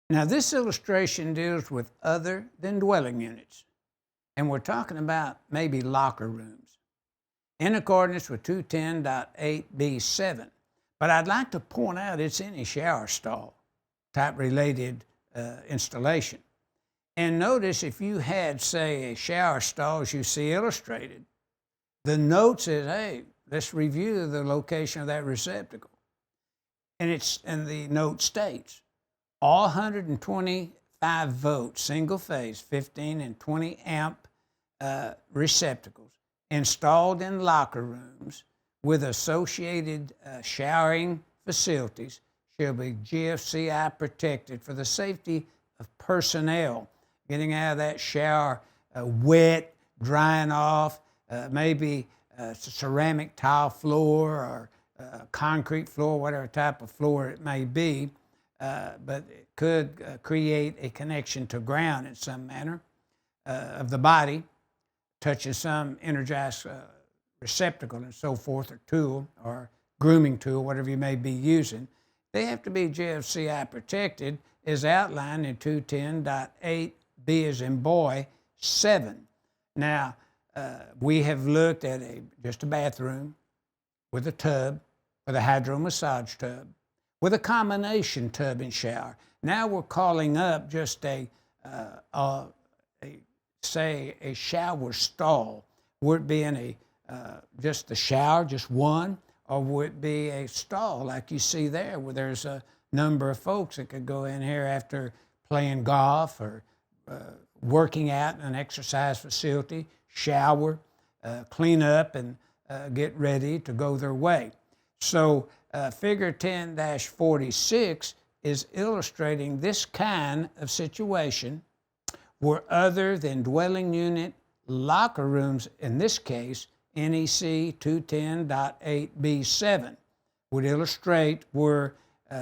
Now, this illustration deals with other than dwelling units, and we're talking about maybe locker rooms in accordance with 210.8b7. But I'd like to point out it's any shower stall type related installation. And notice if you had, say, a shower stall as you see illustrated, the note says, hey, let's review the location of that receptacle. And the note states, all 125 volt single phase 15 and 20 amp receptacles installed in locker rooms with associated showering facilities shall be GFCI protected for the safety of personnel getting out of that shower wet, drying off, maybe ceramic tile floor or concrete floor, whatever type of floor it may be, but it could create a connection to ground in some manner of the body, touching some energized receptacle and so forth, or tool, or grooming tool, whatever you may be using. They have to be GFCI protected as outlined in 210.8 B as in boy 7. Now, we have looked at just a bathroom with a tub, with a hydro massage tub, with a combination tub and shower. Now we're calling up just a shower stall. Would it be in just the shower, just one, or would it be a stall like you see there, where there's a number of folks that could go in here after playing golf or working out in an exercise facility, shower, clean up, and get ready to go their way. So figure 10-46 is illustrating this kind of situation where other than dwelling unit locker rooms, in this case, NEC 210.8b7, would illustrate where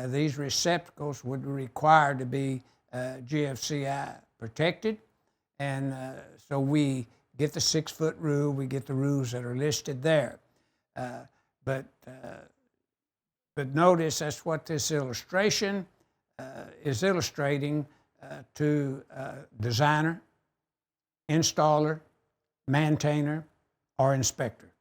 these receptacles would be required to be GFCI protected. And so we get the 6-foot rule, we get the rules that are listed there. But notice that's what this illustration is illustrating to designer, installer, maintainer, or inspector.